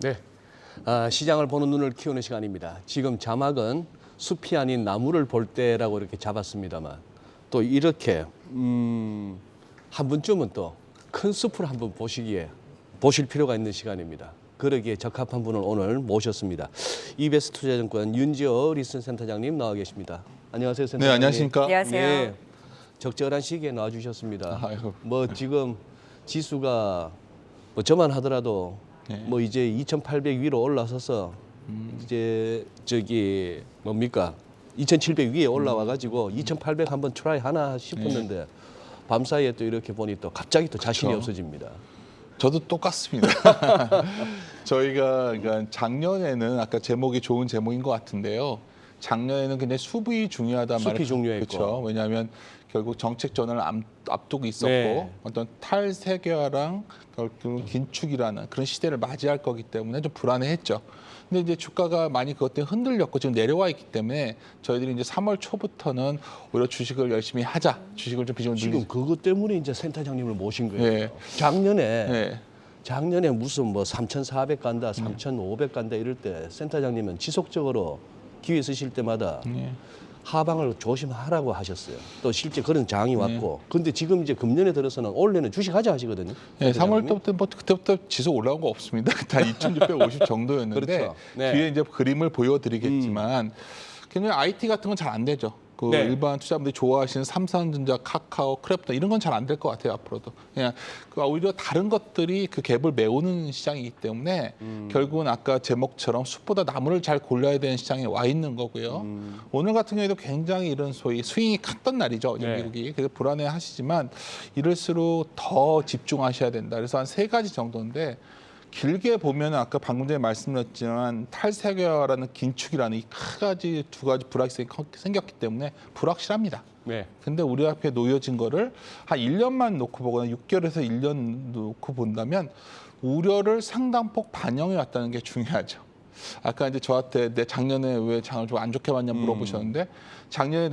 네, 시장을 보는 눈을 키우는 시간입니다. 지금 자막은 숲이 아닌 나무를 볼 때라고 이렇게 잡았습니다만 또 이렇게 한 번쯤은 또 큰 숲을 한번 보실 필요가 있는 시간입니다. 그러기에 적합한 분을 오늘 모셨습니다. 이베스 투자증권 윤지호 리슨센터장님 나와 계십니다. 안녕하세요, 센터장님. 네, 안녕하십니까? 안녕하세요. 네, 적절한 시기에 나와주셨습니다. 아이고. 뭐 지금 지수가 뭐 저만 하더라도 네. 뭐 이제 2,800 위로 올라서서 이제 저기 뭡니까 2,700 위에 올라와 가지고 2,800 한번 트라이 하나 싶었는데 밤 사이에 또 이렇게 보니 또 갑자기 또 자신이 그렇죠. 없어집니다. 저도 똑같습니다. 저희가 그러니까 작년에는 아까 제목이 좋은 제목인 것 같은데요. 작년에는 굉장히 수급이 중요하단 말이에요. 숲이 중요했고. 그렇죠. 왜냐하면 결국 정책 전환을 앞두고 있었고 네. 어떤 탈세계화랑 결국 긴축이라는 그런 시대를 맞이할 거기 때문에 좀 불안해했죠. 근데 이제 주가가 많이 그것 때문에 흔들렸고 지금 내려와 있기 때문에 저희들이 이제 3월 초부터는 오히려 주식을 열심히 하자. 주식을 좀 비중을 지금 그것 때문에 이제 센터장님을 모신 거예요. 네. 작년에 무슨 뭐 3,400 간다, 3,500 간다 이럴 때 센터장님은 지속적으로 기회 쓰실 때마다 하방을 조심하라고 하셨어요. 또 실제 그런 장이 왔고. 근데 지금 이제 금년에 들어서는 올해는 주식하자 하시거든요. 네, 3월 때부터 뭐 그때부터 지수 올라온 거 없습니다. 다 2,650 정도였는데 그렇죠. 네. 뒤에 이제 그림을 보여드리겠지만 굉장히 IT 같은 건 잘 안 되죠. 그 네. 일반 투자자분들이 좋아하시는 삼성전자, 카카오, 크래프톤 이런 건 잘 안 될 것 같아요 앞으로도. 그냥 오히려 다른 것들이 그 갭을 메우는 시장이기 때문에 결국은 아까 제목처럼 숲보다 나무를 잘 골라야 되는 시장에 와 있는 거고요. 오늘 같은 경우에도 굉장히 이런 소위 스윙이 컸던 날이죠. 네. 미국이. 그래서 불안해하시지만 이럴수록 더 집중하셔야 된다. 그래서 한 3가지 정도인데. 길게 보면 아까 방금 전에 말씀드렸지만 탈세계화라는 긴축이라는 이 두 가지 불확실성이 생겼기 때문에 불확실합니다. 네. 근데 우리 앞에 놓여진 거를 한 1년만 놓고 보거나 6개월에서 1년 놓고 본다면 우려를 상당폭 반영해 왔다는 게 중요하죠. 아까 이제 저한테 내 작년에 왜 장을 좀 안 좋게 봤냐 물어보셨는데 작년에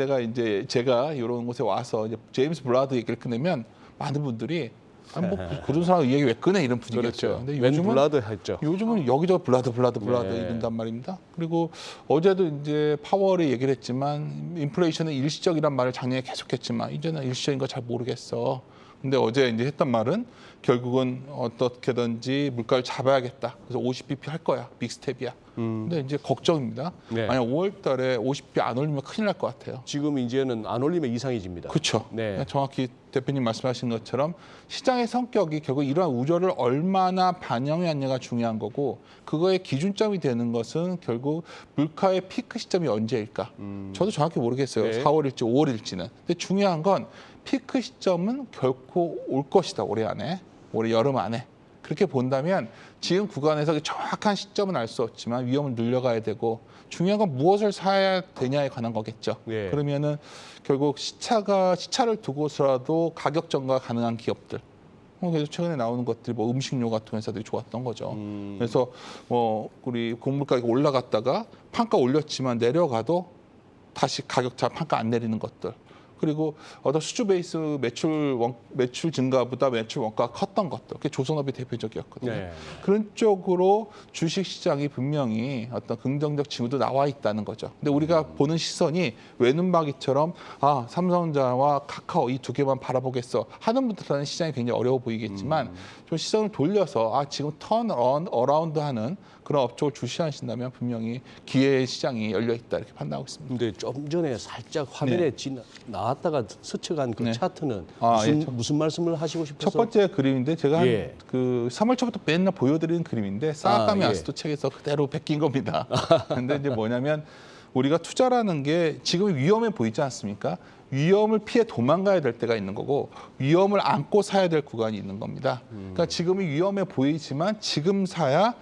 제가 이런 곳에 와서 이제 제임스 블라드 얘기를 꺼내면 많은 분들이 아니 뭐 그런 사람 얘기 왜 꺼내 이런 분위기였죠. 그렇죠. 근데 웬 블라드 했죠. 요즘은 여기저기 블라드 네. 이런단 말입니다. 그리고 어제도 이제 파월이 얘기를 했지만 인플레이션은 일시적이란 말을 작년에 계속했지만 이제는 일시적인 거 잘 모르겠어. 근데 어제 이제 했던 말은 결국은 어떻게든지 물가를 잡아야겠다. 그래서 50bp 할 거야. 빅스텝이야. 근데 이제 걱정입니다. 네. 만약 5월 달에 50bp 안 올리면 큰일 날 것 같아요. 지금 이제는 안 올리면 이상해집니다. 그렇죠. 네. 정확히 대표님 말씀하신 것처럼 시장의 성격이 결국 이러한 우려를 얼마나 반영했냐가 중요한 거고 그거의 기준점이 되는 것은 결국 물가의 피크 시점이 언제일까? 저도 정확히 모르겠어요. 네. 4월일지 5월일지는. 근데 중요한 건 피크 시점은 결코 올 것이다. 올해 안에. 올해 여름 안에. 그렇게 본다면 지금 구간에서 정확한 시점은 알 수 없지만 위험을 늘려가야 되고 중요한 건 무엇을 사야 되냐에 관한 거겠죠. 네. 그러면은 결국 시차를 두고서라도 가격 전가 가능한 기업들. 그래서 최근에 나오는 것들이 뭐 음식료 같은 회사들이 좋았던 거죠. 그래서 뭐 우리 곡물 가격이 올라갔다가 판가 올렸지만 내려가도 다시 판가 안 내리는 것들. 그리고 어떤 수주 베이스 매출 증가보다 매출 원가가 컸던 것들. 그게 조선업이 대표적이었거든요. 네. 그런 쪽으로 주식 시장이 분명히 어떤 긍정적 징후도 나와 있다는 거죠. 근데 우리가 보는 시선이 외눈박이처럼 삼성전자와 카카오 이 두 개만 바라보겠어 하는 분들은 시장이 굉장히 어려워 보이겠지만 좀 시선을 돌려서 지금 턴 어라운드 하는 그런 업종을 주시하신다면 분명히 기회의 시장이 열려 있다 이렇게 판단하고 있습니다. 근데 좀 전에 살짝 화면에 나왔다가 스쳐간 그 네. 차트는 예, 무슨 말씀을 하시고 싶어서? 첫 번째 그림인데 제가 예. 그 3월 초부터 맨날 보여드리는 그림인데 쌓아감이 예. 아스토 책에서 그대로 베낀 겁니다. 근데 이제 뭐냐면 우리가 투자라는 게 지금 위험해 보이지 않습니까? 위험을 피해 도망가야 될 때가 있는 거고 위험을 안고 사야 될 구간이 있는 겁니다. 그러니까 지금이 위험해 보이지만 지금 사야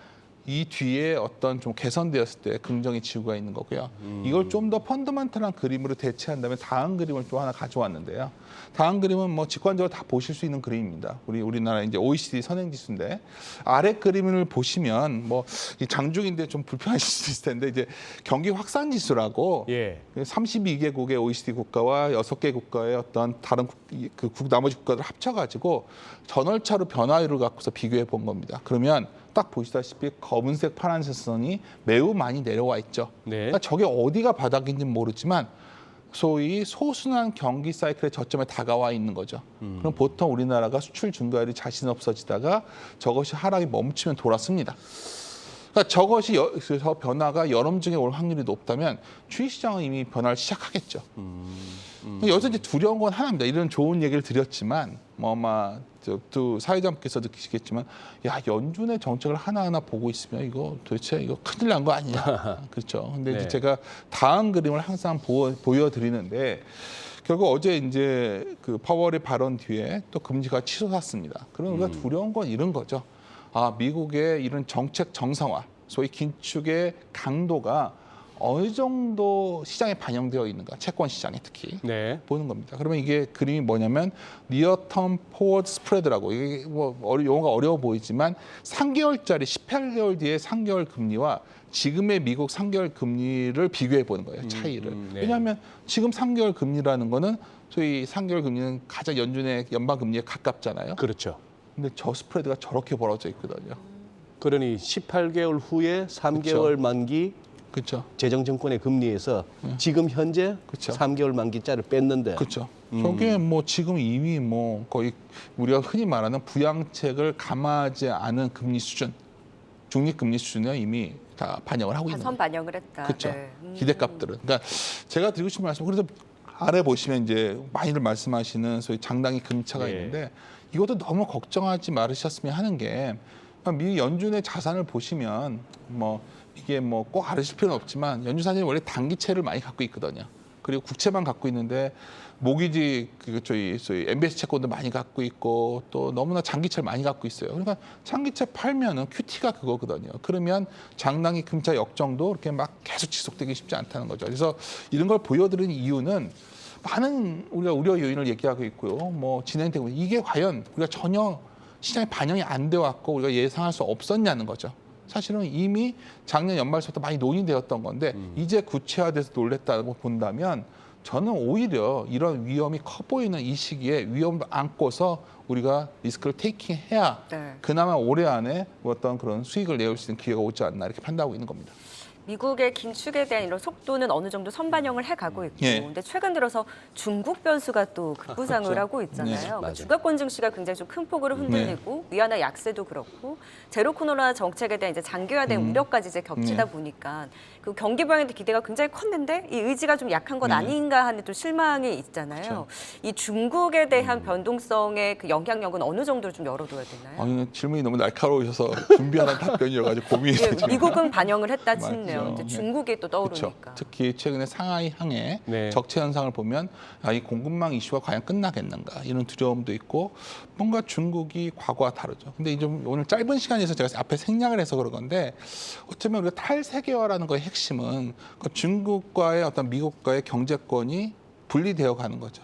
이 뒤에 어떤 좀 개선되었을 때 긍정의 지구가 있는 거고요. 이걸 좀 더 펀더멘털한 그림으로 대체한다면 다음 그림을 또 하나 가져왔는데요. 다음 그림은 뭐 직관적으로 다 보실 수 있는 그림입니다. 우리나라 이제 OECD 선행지수인데 아래 그림을 보시면 뭐 이 장중인데 좀 불편하실 수 있을 텐데 이제 경기 확산 지수라고 예. 32개국의 OECD 국가와 6개 국가의 어떤 다른 나머지 국가들 합쳐가지고 전월차로 변화율을 갖고서 비교해 본 겁니다. 그러면 딱 보시다시피 검은색, 파란색 선이 매우 많이 내려와 있죠. 네. 그러니까 저게 어디가 바닥인지 모르지만 소위 소순환 경기 사이클의 저점에 다가와 있는 거죠. 그럼 보통 우리나라가 수출 증가율이 자신 없어지다가 저것이 하락이 멈추면 돌아섭니다. 그러니까 저것이 저 변화가 여름 중에 올 확률이 높다면 주식시장은 이미 변화를 시작하겠죠. 여기서 이제 두려운 건 하나입니다. 이런 좋은 얘기를 드렸지만 뭐 아마 두 사회자님께서 느끼시겠지만 야 연준의 정책을 하나하나 보고 있으면 이거 도대체 이거 큰일 난 거 아니냐. 그렇죠. 근데 네. 이제 제가 다음 그림을 항상 보여드리는데 결국 어제 이제 그 파월의 발언 뒤에 또 금리가 치솟았습니다. 그럼 우리가 두려운 건 이런 거죠. 아 미국의 이런 정책 정상화, 소위 긴축의 강도가 어느 정도 시장에 반영되어 있는가, 채권 시장에 특히 네. 보는 겁니다. 그러면 이게 그림이 뭐냐면 니어텀 포워드 스프레드라고 이게 뭐 용어가 어려워 보이지만 3개월짜리 18개월 뒤에 3개월 금리와 지금의 미국 3개월 금리를 비교해 보는 거예요. 차이를. 네. 왜냐하면 지금 3개월 금리라는 거는 소위 3개월 금리는 가장 연준의 연방 금리에 가깝잖아요. 그렇죠. 근데 저 스프레드가 저렇게 벌어져 있거든요. 그러니 18개월 후에 3개월 만기 그렇죠. 재정증권의 금리에서 지금 현재 그쵸. 3개월 만기짜리를 뺐는데 그렇죠. 저게 뭐 지금 이미 뭐 거의 우리가 흔히 말하는 부양책을 감하지 않은 금리 수준, 중립금리 수준에 이미 다 반영을 하고 있는 거예요. 선 반영을 했다. 그렇죠. 네. 기대값들은. 그러니까 제가 드리고 싶은 말씀, 그래서 아래 보시면 이제 많이들 말씀하시는 소위 장당의 금차가 예. 있는데 이것도 너무 걱정하지 말으셨으면 하는 게 미 연준의 자산을 보시면 뭐 이게 뭐 꼭 알으실 필요는 없지만 연준 자산이 원래 단기채를 많이 갖고 있거든요. 그리고 국채만 갖고 있는데 모기지 소위 MBS 채권도 많이 갖고 있고 또 너무나 장기채를 많이 갖고 있어요. 그러니까 장기채 팔면은 QT가 그거거든요. 그러면 장당의 금차 역정도 이렇게 막 계속 지속되기 쉽지 않다는 거죠. 그래서 이런 걸 보여드리는 이유는 많은 우리가 우려 요인을 얘기하고 있고요. 뭐 진행되고 이게 과연 우리가 전혀 시장에 반영이 안 돼 왔고 우리가 예상할 수 없었냐는 거죠. 사실은 이미 작년 연말부터 많이 논의되었던 건데 이제 구체화돼서 놀랬다고 본다면 저는 오히려 이런 위험이 커 보이는 이 시기에 위험을 안고서 우리가 리스크를 테이킹해야 네. 그나마 올해 안에 어떤 그런 수익을 내올 수 있는 기회가 오지 않나 이렇게 판단하고 있는 겁니다. 미국의 긴축에 대한 이런 속도는 어느 정도 선반영을 해가고 있고, 예. 근데 최근 들어서 중국 변수가 또 급부상을 그렇죠. 하고 있잖아요. 네, 그러니까 맞아요. 주가권 증시가 굉장히 좀 큰 폭으로 흔들리고 위안화 약세도 그렇고 제로 코로나 정책에 대한 이제 장기화된 우려까지 이제 겹치다 보니까 그 경기 부양에 대한 기대가 굉장히 컸는데 이 의지가 좀 약한 건 아닌가 하는 또 실망이 있잖아요. 그렇죠. 이 중국에 대한 변동성의 그 영향력은 어느 정도로 좀 열어둬야 되나요? 아니, 질문이 너무 날카로우셔서 준비하는 답변이어가지고 고민이 예, 지금. 미국은 반영을 했다 치네요. 맞죠. 이제 네. 중국이 또 그렇죠. 떠오르니까. 특히 최근에 상하이 항해 네. 적체 현상을 보면 이 공급망 이슈가 과연 끝나겠는가 이런 두려움도 있고 뭔가 중국이 과거와 다르죠. 근데 이제 오늘 짧은 시간에서 제가 앞에 생략을 해서 그런 건데 어쩌면 우리가 탈세계화라는 거의 핵심은 그 중국과의 어떤 미국과의 경제권이 분리되어 가는 거죠.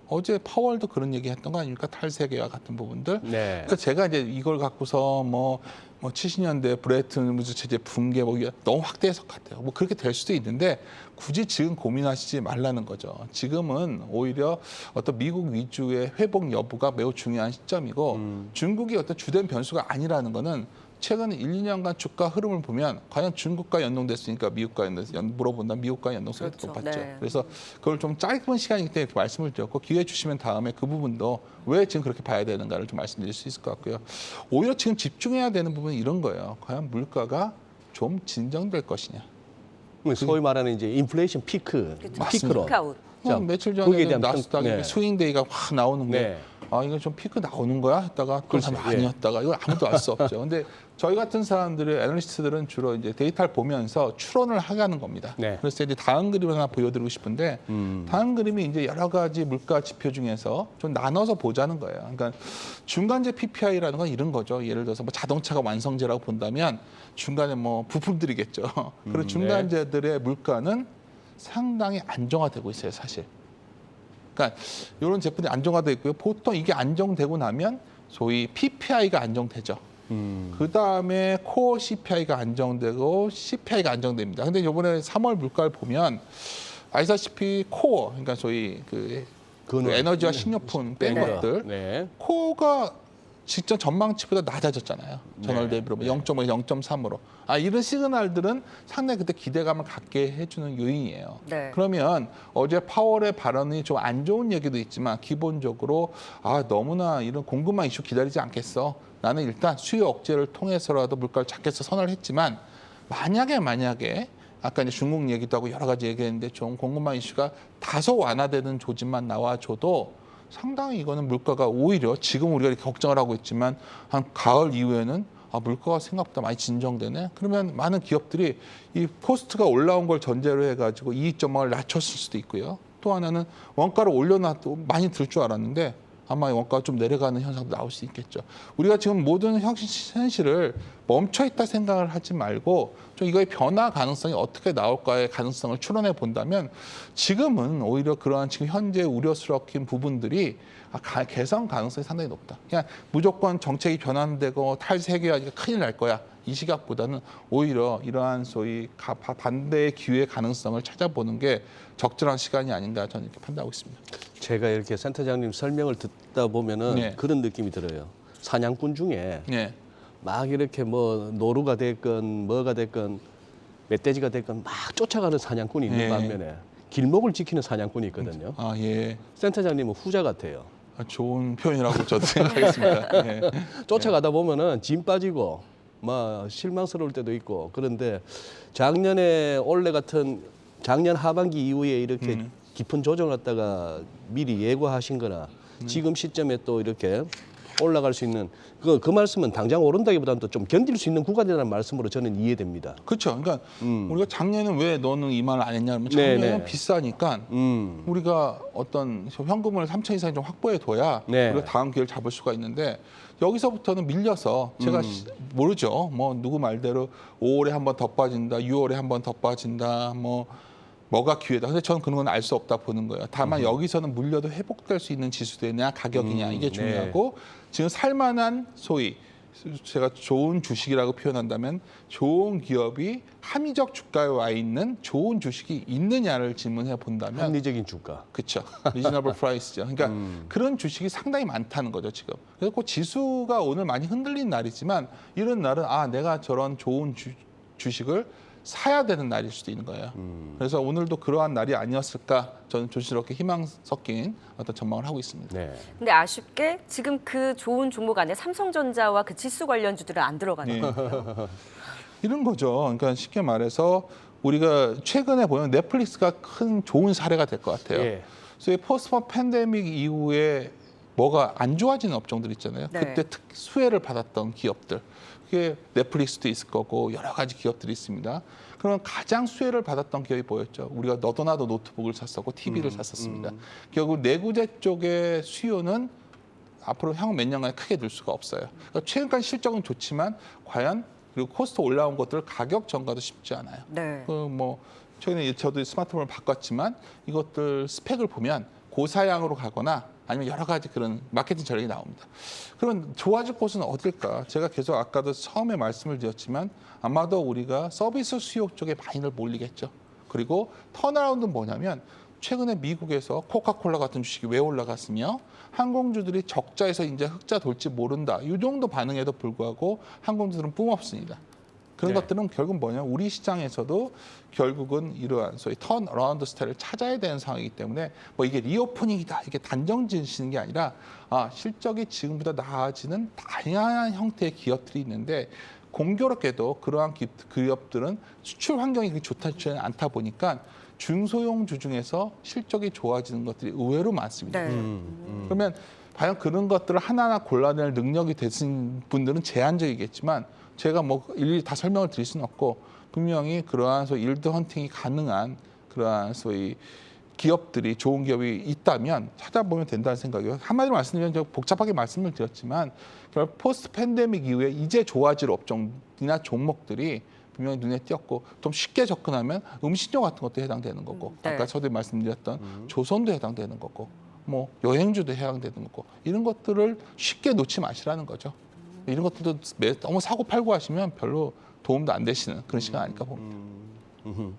어제 파월도 그런 얘기했던 거 아닙니까? 탈세계화 같은 부분들. 네. 그러니까 제가 이제 이걸 갖고서 뭐 70년대 브레튼 우즈 체제 붕괴 뭐 너무 확대 해석 같아요. 뭐 그렇게 될 수도 있는데 굳이 지금 고민하시지 말라는 거죠. 지금은 오히려 어떤 미국 위주의 회복 여부가 매우 중요한 시점이고 중국이 어떤 주된 변수가 아니라는 거는 최근 1, 2년간 주가 흐름을 보면 과연 중국과 연동됐으니까 미국과 물어본다면 미국과 연동성이 그렇죠. 높았죠. 네. 그래서 그걸 좀 짧은 시간이기 때문에 이렇게 말씀을 드렸고 기회 주시면 다음에 그 부분도 왜 지금 그렇게 봐야 되는가를 좀 말씀드릴 수 있을 것 같고요. 오히려 지금 집중해야 되는 부분은 이런 거예요. 과연 물가가 좀 진정될 것이냐. 소위 말하는 이제 인플레이션 피크, 그렇죠. 피크로. 피크아웃. 자, 며칠 거기에 전에 대한 나스닥 네. 스윙데이가 확 나오는 게 네. 아 이거 좀 피크 나오는 거야 했다가 또 그렇죠. 사람 아니었다가 이걸 아무도 알 수 없죠. 근데 저희 같은 사람들의 애널리스트들은 주로 이제 데이터를 보면서 추론을 하가는 겁니다. 네. 그래서 이제 다음 그림을 하나 보여드리고 싶은데 다음 그림이 이제 여러 가지 물가 지표 중에서 좀 나눠서 보자는 거예요. 그러니까 중간재 PPI라는 건 이런 거죠. 예를 들어서 뭐 자동차가 완성제라고 본다면 중간에 뭐 부품들이겠죠. 그런 중간재들의 물가는 상당히 안정화되고 있어요, 사실. 그러니까 이런 제품들이 안정화되어 있고요. 보통 이게 안정되고 나면 소위 PPI가 안정되죠. 그 다음에 코어 CPI가 안정되고 CPI가 안정됩니다. 근데 이번에 3월 물가를 보면 아시다시피 코어, 그러니까 소위 그 에너지와 식료품 뺀 네. 것들, 네. 코어가 직전 전망치보다 낮아졌잖아요. 전월 대비로 0.5, 0.3으로. 이런 시그널들은 상당히 그때 기대감을 갖게 해주는 요인이에요. 네. 그러면 어제 파월의 발언이 좀 안 좋은 얘기도 있지만 기본적으로 너무나 이런 공급망 이슈 기다리지 않겠어. 나는 일단 수요 억제를 통해서라도 물가를 잡겠어 선언을 했지만 만약에 아까 이제 중국 얘기도 하고 여러 가지 얘기했는데 좀 공급망 이슈가 다소 완화되는 조짐만 나와줘도 상당히 이거는 물가가 오히려 지금 우리가 이렇게 걱정을 하고 있지만 한 가을 이후에는 물가가 생각보다 많이 진정되네. 그러면 많은 기업들이 이 코스트가 올라온 걸 전제로 해가지고 이익 전망을 낮췄을 수도 있고요. 또 하나는 원가를 올려놔도 많이 들 줄 알았는데 아마 원가가 좀 내려가는 현상도 나올 수 있겠죠. 우리가 지금 모든 현실을 멈춰있다 생각을 하지 말고 좀 이거의 변화 가능성이 어떻게 나올까의 가능성을 추론해 본다면 지금은 오히려 그러한 지금 현재 우려스럽긴 부분들이 개선 가능성이 상당히 높다. 그냥 무조건 정책이 변환되고 탈세계화가 큰일 날 거야. 이 시각보다는 오히려 이러한 소위 반대의 기회 가능성을 찾아보는 게 적절한 시간이 아닌가 저는 이렇게 판단하고 있습니다. 제가 이렇게 센터장님 설명을 듣다 보면은 네. 그런 느낌이 들어요. 사냥꾼 중에 네. 막 이렇게 뭐 노루가 됐건 뭐가 됐건 멧돼지가 됐건 막 쫓아가는 사냥꾼이 있는 네. 반면에 길목을 지키는 사냥꾼이 있거든요. 예. 센터장님은 후자 같아요. 좋은 표현이라고 저도 생각하겠습니다. 예. 쫓아가다 보면은 짐 빠지고 막 실망스러울 때도 있고 그런데 작년 하반기 이후에 이렇게 깊은 조정을 갖다가 미리 예고하신 거나 지금 시점에 또 이렇게 올라갈 수 있는 그 말씀은 당장 오른다기보다는 또 좀 견딜 수 있는 구간이라는 말씀으로 저는 이해됩니다. 그렇죠. 그러니까 우리가 작년에 왜 너는 이 말을 안 했냐면 작년에는 네네. 비싸니까 우리가 어떤 현금을 3천 이상 좀 확보해 둬야 네. 우리가 다음 기회를 잡을 수가 있는데 여기서부터는 밀려서 제가 모르죠. 뭐 누구 말대로 5월에 한 번 더 빠진다, 6월에 한 번 더 빠진다, 뭐가 기회다. 근데 저는 그런 건 알 수 없다 보는 거예요. 다만 여기서는 물려도 회복될 수 있는 지수되냐 가격이냐 이게 중요하고 지금 살만한 소위 제가 좋은 주식이라고 표현한다면 좋은 기업이 합리적 주가에 와 있는 좋은 주식이 있느냐를 질문해 본다면 합리적인 주가. 그렇죠. 리즈너블 프라이스죠. 그러니까 그런 주식이 상당히 많다는 거죠, 지금. 그래서 그 지수가 오늘 많이 흔들린 날이지만 이런 날은 내가 저런 좋은 주식을 사야 되는 날일 수도 있는 거예요. 그래서 오늘도 그러한 날이 아니었을까 저는 조심스럽게 희망 섞인 어떤 전망을 하고 있습니다. 네. 근데 아쉽게 지금 그 좋은 종목 안에 삼성전자와 그 지수 관련주들은 안 들어가는 거예요. 이런 거죠. 그러니까 쉽게 말해서 우리가 최근에 보면 넷플릭스가 큰 좋은 사례가 될 것 같아요. 예. 그래서 포스트 팬데믹 이후에 뭐가 안 좋아지는 업종들 있잖아요. 네. 그때 수혜를 받았던 기업들. 그게 넷플릭스도 있을 거고 여러 가지 기업들이 있습니다. 그러면 가장 수혜를 받았던 기업이 뭐였죠? 우리가 너도 나도 노트북을 샀었고 TV를 샀었습니다. 결국 내구재 쪽의 수요는 앞으로 향후 몇 년간 크게 늘 수가 없어요. 그러니까 최근까지 실적은 좋지만 과연 그리고 코스트 올라온 것들 가격 전가도 쉽지 않아요. 네. 최근에 저도 스마트폰을 바꿨지만 이것들 스펙을 보면 고사양으로 가거나 아니면 여러 가지 그런 마케팅 전략이 나옵니다. 그러면 좋아질 곳은 어딜까? 제가 계속 아까도 처음에 말씀을 드렸지만 아마도 우리가 서비스 수요 쪽에 많이들 몰리겠죠. 그리고 턴어라운드는 뭐냐면 최근에 미국에서 코카콜라 같은 주식이 왜 올라갔으며 항공주들이 적자에서 이제 흑자 돌지 모른다. 이 정도 반응에도 불구하고 항공주들은 뿜없습니다. 그런 네. 것들은 결국 뭐냐 우리 시장에서도 결국은 이러한 소위 턴어라운드 스타일을 찾아야 되는 상황이기 때문에 이게 리오프닝이다 이게 단정 지으시는 게 아니라 실적이 지금보다 나아지는 다양한 형태의 기업들이 있는데 공교롭게도 그러한 기업들은 수출 환경이 그렇게 좋지 않다 보니까 중소형주 중에서 실적이 좋아지는 것들이 의외로 많습니다. 네. 그러면 과연 그런 것들을 하나하나 골라낼 능력이 되신 분들은 제한적이겠지만 제가 일일이 다 설명을 드릴 수는 없고 분명히 그러한 소위 일드 헌팅이 가능한 그러한 소위 기업들이 좋은 기업이 있다면 찾아보면 된다는 생각이에요. 한마디로 말씀드리면 제가 복잡하게 말씀을 드렸지만 결국 포스트 팬데믹 이후에 이제 좋아질 업종이나 종목들이 분명히 눈에 띄었고 좀 쉽게 접근하면 음식료 같은 것도 해당되는 거고 네. 아까 저도 말씀드렸던 조선도 해당되는 거고 여행주도 해당되는 거고 이런 것들을 쉽게 놓지 마시라는 거죠. 이런 것들도 너무 사고 팔고 하시면 별로 도움도 안 되시는 그런 시간 아닐까 봅니다.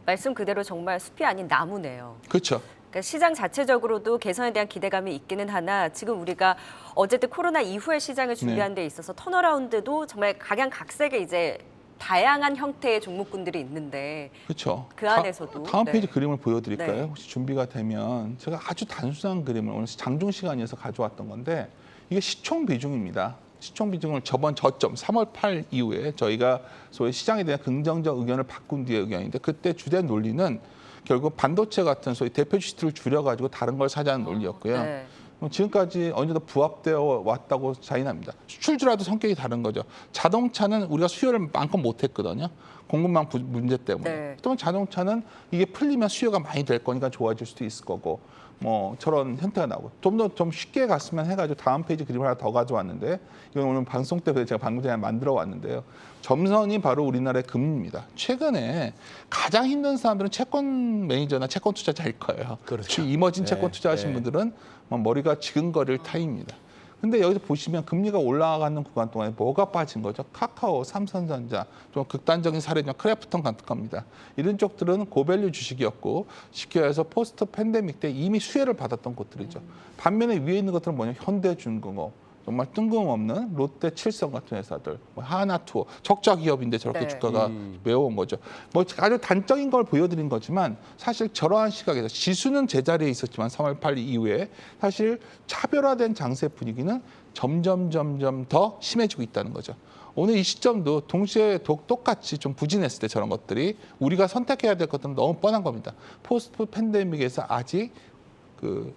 말씀 그대로 정말 숲이 아닌 나무네요. 그렇죠. 그러니까 시장 자체적으로도 개선에 대한 기대감이 있기는 하나 지금 우리가 어쨌든 코로나 이후의 시장을 준비하는 데 있어서 턴어라운드도 정말 각양각색의 이제 다양한 형태의 종목군들이 있는데 그렇죠. 그 안에서도 다음 페이지 네. 그림을 보여드릴까요? 네. 혹시 준비가 되면 제가 아주 단순한 그림을 오늘 장중 시간이어서 가져왔던 건데 이게 시총 비중입니다. 시총 비중을 저번 저점 3월 8 이후에 저희가 소위 시장에 대한 긍정적 의견을 바꾼 뒤의 의견인데 그때 주된 논리는 결국 반도체 같은 소위 대표 주식들을 줄여가지고 다른 걸 사자는 논리였고요. 네. 지금까지 어느 정도 부합되어 왔다고 자인합니다. 수출주라도 성격이 다른 거죠. 자동차는 우리가 수요를 마음껏 못했거든요. 공급망 문제 때문에. 네. 또 자동차는 이게 풀리면 수요가 많이 될 거니까 좋아질 수도 있을 거고 뭐 저런 형태가 나오고 좀 쉽게 갔으면 해가지고 다음 페이지 그림을 하나 더 가져왔는데 이건 오늘 방송 때 제가 방금 전에 만들어 왔는데요. 점선이 바로 우리나라의 금리입니다. 최근에 가장 힘든 사람들은 채권 매니저나 채권 투자자일 거예요. 그렇죠. 이머징 채권 네, 투자하신 네. 분들은 머리가 지근거릴 타입니다. 근데 여기서 보시면 금리가 올라가는 구간 동안에 뭐가 빠진 거죠? 카카오, 삼성전자, 좀 극단적인 사례는 크래프톤 같은 겁니다. 이런 쪽들은 고밸류 주식이었고 쉽게 해서 포스트 팬데믹 때 이미 수혜를 받았던 곳들이죠. 반면에 위에 있는 것들은 뭐냐? 현대중공업, 정말 뜬금없는 롯데, 칠성 같은 회사들, 뭐 하나투어, 적자 기업인데 저렇게 네. 주가가 매워온 거죠. 뭐 아주 단적인 걸 보여드린 거지만 사실 저러한 시각에서 지수는 제자리에 있었지만 3월 8일 이후에 사실 차별화된 장세 분위기는 점점 더 심해지고 있다는 거죠. 오늘 이 시점도 동시에 똑같이 좀 부진했을 때 저런 것들이 우리가 선택해야 될 것들은 너무 뻔한 겁니다. 포스트 팬데믹에서 아직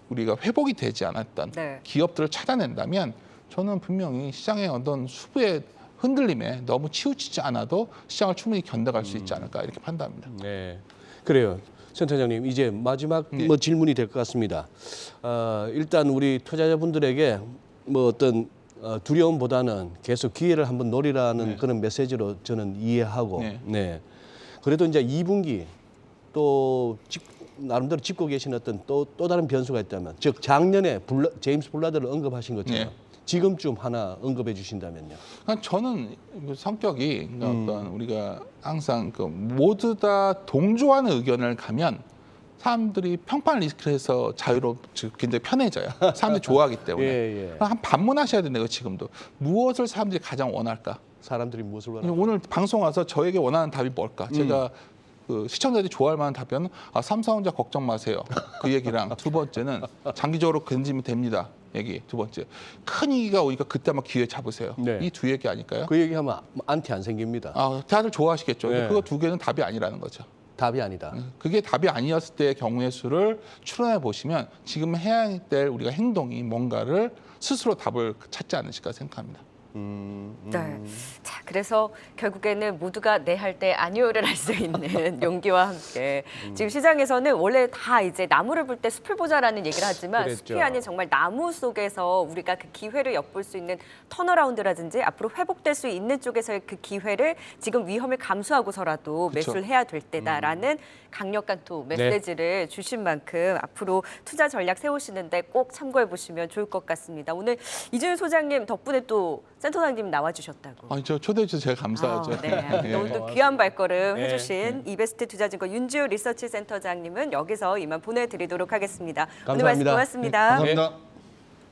우리가 회복이 되지 않았던 네. 기업들을 찾아낸다면 저는 분명히 시장의 어떤 수부의 흔들림에 너무 치우치지 않아도 시장을 충분히 견뎌갈 수 있지 않을까 이렇게 판단합니다. 네, 그래요. 센터장님 이제 마지막 네. 뭐 질문이 될 것 같습니다. 일단 우리 투자자분들에게 뭐 어떤 두려움보다는 계속 기회를 한번 노리라는 네. 그런 메시지로 저는 이해하고, 네. 네. 그래도 이제 2분기 또 나름대로 짚고 계신 어떤 또 다른 변수가 있다면, 즉 작년에 제임스 블라드를 언급하신 것처럼 네. 지금쯤 하나 언급해 주신다면요. 그러니까 저는 성격이 그러니까 어떤 우리가 항상 모두 다 동조하는 의견을 가면 사람들이 평판 리스크를 해서 굉장히 편해져요. 사람들이 좋아하기 때문에. 예. 한 반문하셔야 된다고 지금도. 무엇을 사람들이 가장 원할까? 사람들이 무엇을 원하는 오늘 방송 와서 저에게 원하는 답이 뭘까? 제가 시청자들이 좋아할 만한 답변은 삼성전자 걱정 마세요. 그 얘기랑 두 번째는 장기적으로 근심이 됩니다. 얘기 두 번째. 큰 위기가 오니까 그때 한번 기회 잡으세요. 네. 이 두 얘기 아닐까요? 그 얘기하면 안티 안 생깁니다. 다들 좋아하시겠죠. 근데 네. 그거 두 개는 답이 아니라는 거죠. 답이 아니다. 그게 답이 아니었을 때의 경우의 수를 추론해 보시면 지금 해야 될 우리가 행동이 뭔가를 스스로 답을 찾지 않으실까 생각합니다. 네. 자, 그래서 결국에는 모두가 네 할 때 아니오를 할 수 있는 용기와 함께 지금 시장에서는 원래 다 이제 나무를 볼 때 숲을 보자라는 얘기를 하지만 그랬죠. 숲이 아닌 정말 나무 속에서 우리가 그 기회를 엿볼 수 있는 턴어라운드라든지 앞으로 회복될 수 있는 쪽에서의 그 기회를 지금 위험을 감수하고서라도 그쵸. 매수를 해야 될 때다라는 강력한 또 메시지를 주신 만큼 앞으로 투자 전략 세우시는데 꼭 참고해 보시면 좋을 것 같습니다. 오늘 이준일 소장님 덕분에 또 센터장님 나와주셨다고. 저 초대해 주셔서 제가 감사하죠. 네. 예. 오늘 또 귀한 발걸음 네. 해주신 이베스트 투자증권 윤지우 리서치 센터장님은 여기서 이만 보내드리도록 하겠습니다. 오늘 감사합니다. 말씀 고맙습니다. 감사합니다.